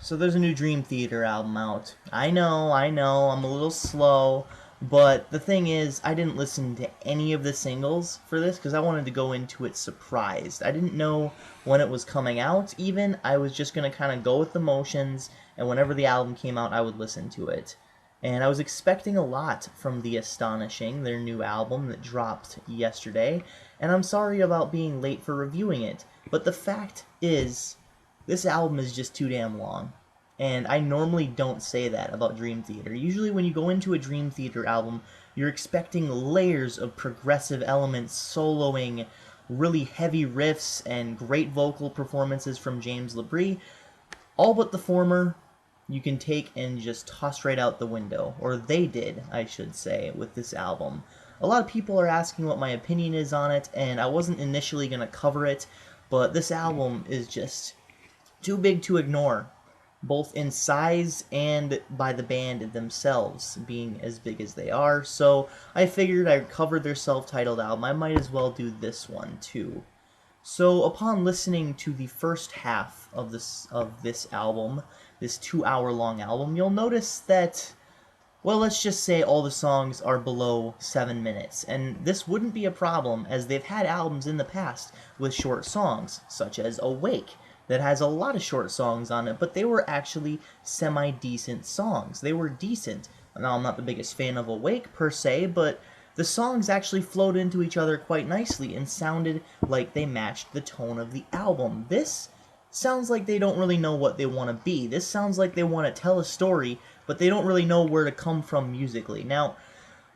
So there's a new Dream Theater album out. I know, I'm a little slow, but the thing is, I didn't listen to any of the singles for this because I wanted to go into it surprised. I didn't know when it was coming out, even. I was just going to kind of go with the motions, and whenever the album came out, I would listen to it. And I was expecting a lot from the Astonishing, their new album that dropped yesterday, and I'm sorry about being late for reviewing it, but the fact is, this album is just too damn long. And I normally don't say that about Dream Theater. Usually when you go into a Dream Theater album, you're expecting layers of progressive elements, soloing, really heavy riffs, and great vocal performances from James Labrie. All but the former, you can take and just toss right out the window. Or they did, I should say, with this album. A lot of people are asking what my opinion is on it, and I wasn't initially going to cover it, but this album is just too big to ignore, both in size and by the band themselves being as big as they are. So I figured I covered their self-titled album. I might as well do this one too. So upon listening to the first half of this album, this 2-hour long album, you'll notice that, well, let's just say all the songs are below 7 minutes, and this wouldn't be a problem as they've had albums in the past with short songs, such as Awake, that has a lot of short songs on it, but they were actually semi-decent songs. They were decent. Now, I'm not the biggest fan of Awake per se, but the songs actually flowed into each other quite nicely and sounded like they matched the tone of the album. This sounds like they don't really know what they want to be. This sounds like they want to tell a story, but they don't really know where to come from musically. Now,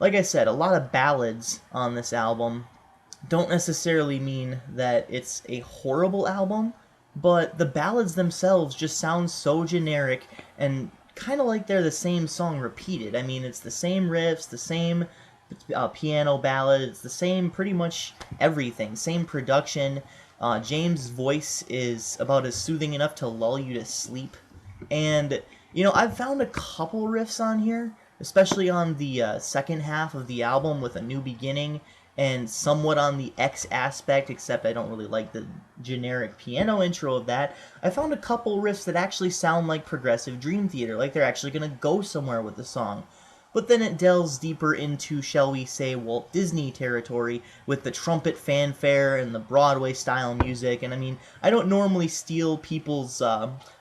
like I said, a lot of ballads on this album don't necessarily mean that it's a horrible album, but the ballads themselves just sound so generic and kind of like they're the same song repeated. I mean, it's the same riffs, the same piano ballad, it's the same pretty much everything, same production. James' voice is about as soothing enough to lull you to sleep. And, I've found a couple riffs on here, especially on the second half of the album with A New Beginning, and somewhat on the X aspect, except I don't really like the generic piano intro of that. I found a couple riffs that actually sound like progressive Dream Theater, like they're actually going to go somewhere with the song. But then it delves deeper into, shall we say, Walt Disney territory with the trumpet fanfare and the Broadway-style music. And I mean, I don't normally steal people's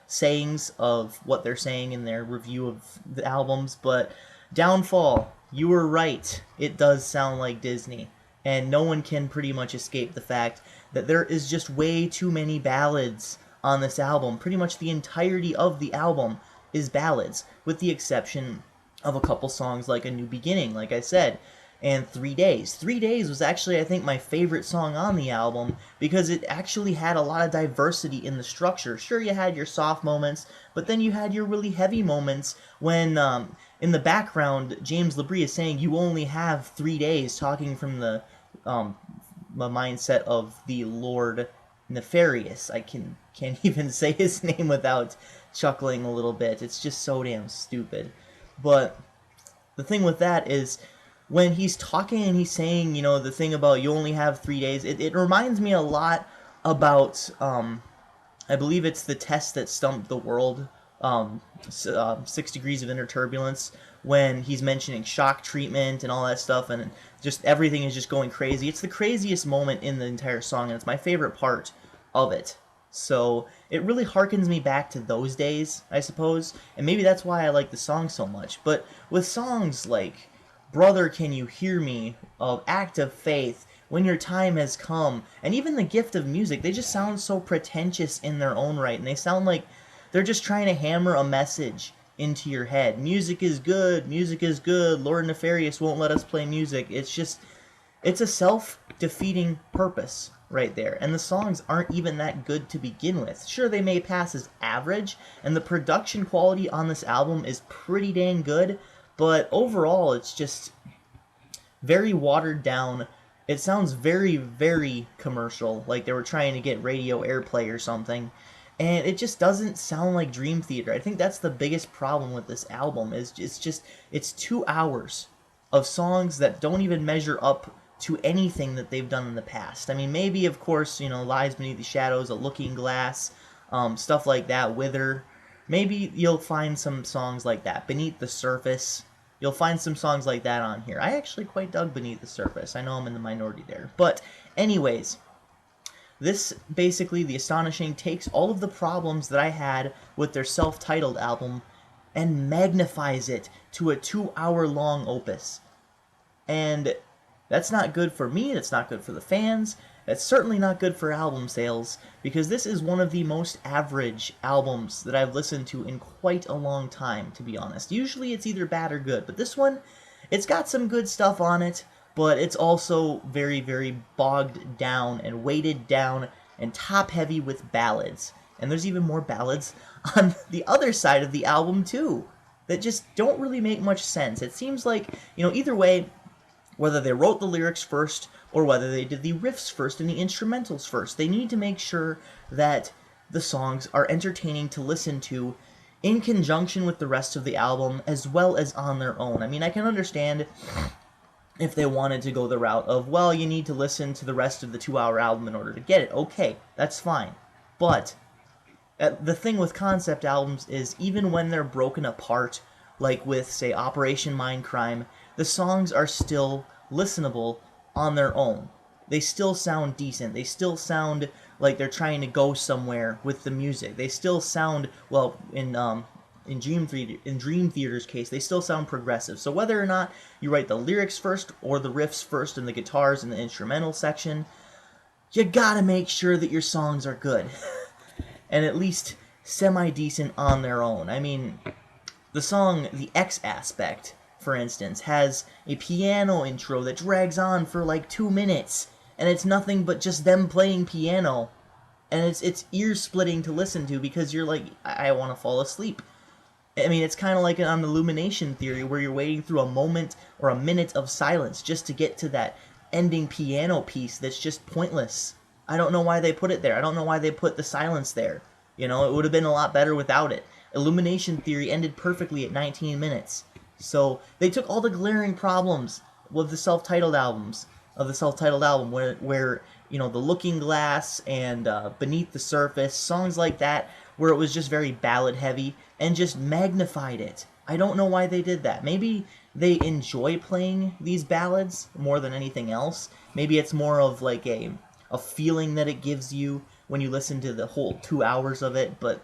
sayings of what they're saying in their review of the albums, but Downfall, you were right. It does sound like Disney. And no one can pretty much escape the fact that there is just way too many ballads on this album. Pretty much the entirety of the album is ballads, with the exception of a couple songs like A New Beginning, like I said, and 3 Days. 3 Days was actually, I think, my favorite song on the album because it actually had a lot of diversity in the structure. Sure, you had your soft moments, but then you had your really heavy moments when, in the background, James Labrie is saying you only have 3 days, talking from the mindset of the Lord Nefarious. I can't even say his name without chuckling a little bit. It's just so damn stupid. But the thing with that is, when he's talking and he's saying, the thing about you only have 3 days, it reminds me a lot about, I believe it's the test that stumped the world, 6 degrees of inner turbulence, when he's mentioning shock treatment and all that stuff, and just everything is just going crazy. It's the craziest moment in the entire song, and it's my favorite part of it. So it really harkens me back to those days, I suppose, and maybe that's why I like the song so much. But with songs like Brother, Can You Hear Me, Act of Faith, When Your Time Has Come, and even The Gift of Music, they just sound so pretentious in their own right, and they sound like they're just trying to hammer a message into your head. Music is good, Lord Nefarious won't let us play music. It's a self-defeating purpose right there, and the songs aren't even that good to begin with. Sure, they may pass as average, and the production quality on this album is pretty dang good, but overall it's just very watered down. It sounds very, very commercial, like they were trying to get radio airplay or something, and it just doesn't sound like Dream Theater. I think that's the biggest problem with this album, is it's 2 hours of songs that don't even measure up to anything that they've done in the past. I mean, maybe, of course, Lies Beneath the Shadows, A Looking Glass, stuff like that, Wither. Maybe you'll find some songs like that. Beneath the Surface. You'll find some songs like that on here. I actually quite dug Beneath the Surface. I know I'm in the minority there. But anyways, this basically, the Astonishing, takes all of the problems that I had with their self-titled album and magnifies it to a 2-hour long opus. And that's not good for me, that's not good for the fans, that's certainly not good for album sales, because this is one of the most average albums that I've listened to in quite a long time, to be honest. Usually it's either bad or good, but this one, it's got some good stuff on it, but it's also very, very bogged down and weighted down and top-heavy with ballads. And there's even more ballads on the other side of the album, too, that just don't really make much sense. It seems like, either way, whether they wrote the lyrics first or whether they did the riffs first and the instrumentals first, they need to make sure that the songs are entertaining to listen to in conjunction with the rest of the album as well as on their own. I mean, I can understand if they wanted to go the route of, well, you need to listen to the rest of the 2-hour album in order to get it. Okay, that's fine. But the thing with concept albums is even when they're broken apart, like with, say, Operation Mindcrime, the songs are still listenable on their own. They still sound decent. They still sound like they're trying to go somewhere with the music. They still sound, well, in Dream Theater's case, they still sound progressive. So whether or not you write the lyrics first or the riffs first and the guitars in the instrumental section, you gotta make sure that your songs are good. And at least semi-decent on their own. I mean, the song The X Aspect, for instance, has a piano intro that drags on for like 2 minutes, and it's nothing but just them playing piano, and it's ear-splitting to listen to because you're like, I want to fall asleep. I mean, it's kind of like on Illumination Theory, where you're waiting through a moment or a minute of silence just to get to that ending piano piece that's just pointless. I don't know why they put it there. I don't know why they put the silence there. It would have been a lot better without it. Illumination Theory ended perfectly at 19 minutes. So they took all the glaring problems with the self-titled album, where The Looking Glass and Beneath the Surface, songs like that, where it was just very ballad heavy, and just magnified it. I don't know why they did that. Maybe they enjoy playing these ballads more than anything else. Maybe it's more of like a feeling that it gives you when you listen to the whole 2 hours of it, but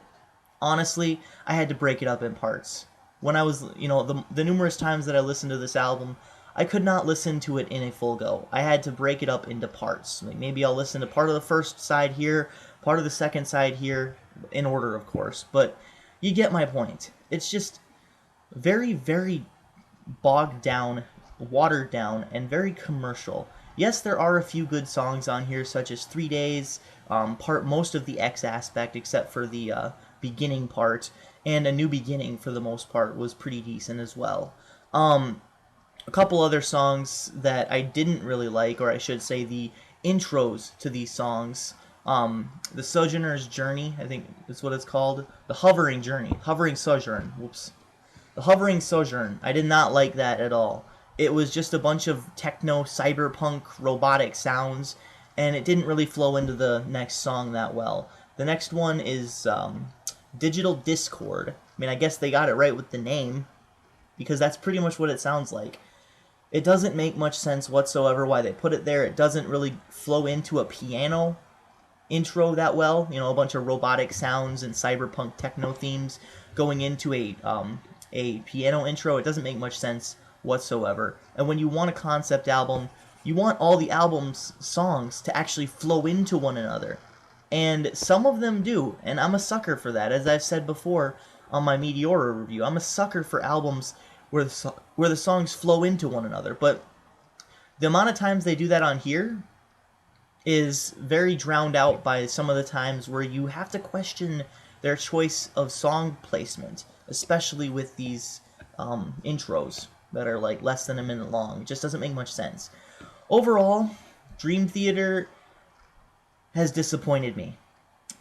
honestly, I had to break it up in parts. When I was, the numerous times that I listened to this album, I could not listen to it in a full go. I had to break it up into parts. Like maybe I'll listen to part of the first side here, part of the second side here, in order, of course, but you get my point. It's just very, very bogged down, watered down, and very commercial. Yes, there are a few good songs on here, such as 3 Days, most of the X Aspect, except for the beginning part, and A New Beginning, for the most part, was pretty decent as well. A couple other songs that I didn't really like, or I should say the intros to these songs, The Sojourner's Journey, I think that's what it's called, The Hovering Sojourn, The Hovering Sojourn, I did not like that at all. It was just a bunch of techno, cyberpunk, robotic sounds, and it didn't really flow into the next song that well. The next one is Digital Discord. I mean, I guess they got it right with the name, because that's pretty much what it sounds like. It doesn't make much sense whatsoever why they put it there. It doesn't really flow into a piano intro that well. A bunch of robotic sounds and cyberpunk techno themes going into a piano intro. It doesn't make much sense whatsoever. And when you want a concept album, you want all the album's songs to actually flow into one another. And some of them do, and I'm a sucker for that. As I've said before on my Meteora review, I'm a sucker for albums where the songs flow into one another. But the amount of times they do that on here is very drowned out by some of the times where you have to question their choice of song placement, especially with these intros that are like less than a minute long. It just doesn't make much sense. Overall, Dream Theater has disappointed me.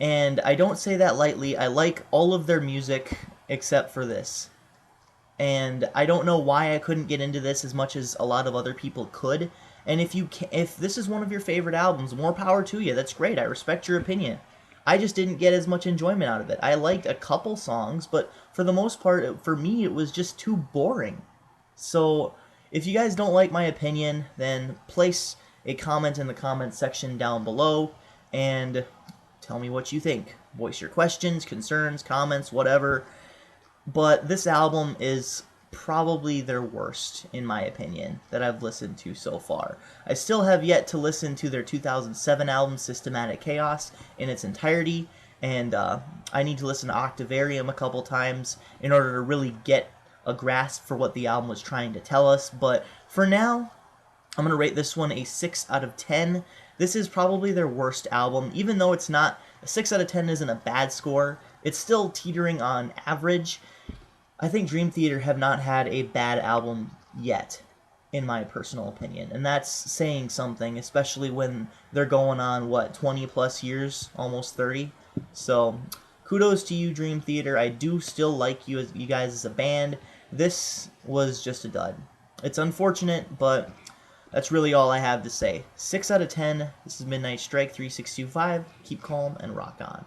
And I don't say that lightly. I like all of their music except for this. And I don't know why I couldn't get into this as much as a lot of other people could. And if this is one of your favorite albums, more power to you. That's great. I respect your opinion. I just didn't get as much enjoyment out of it. I liked a couple songs, but for the most part, for me, it was just too boring. So, if you guys don't like my opinion, then place a comment in the comment section down below and tell me what you think. Voice your questions, concerns, comments, whatever. But this album is probably their worst, in my opinion, that I've listened to so far. I still have yet to listen to their 2007 album, Systematic Chaos, in its entirety, and I need to listen to Octavarium a couple times in order to really get a grasp for what the album was trying to tell us. But for now, I'm going to rate this one a 6 out of 10. This is probably their worst album, even though it's not, a 6 out of 10 isn't a bad score. It's still teetering on average. I think Dream Theater have not had a bad album yet, in my personal opinion. And that's saying something, especially when they're going on, what, 20 plus years? Almost 30? So, kudos to you, Dream Theater. I do still like you guys as a band. This was just a dud. It's unfortunate, but that's really all I have to say. 6 out of 10. This is Midnight Strike 3625. Keep calm and rock on.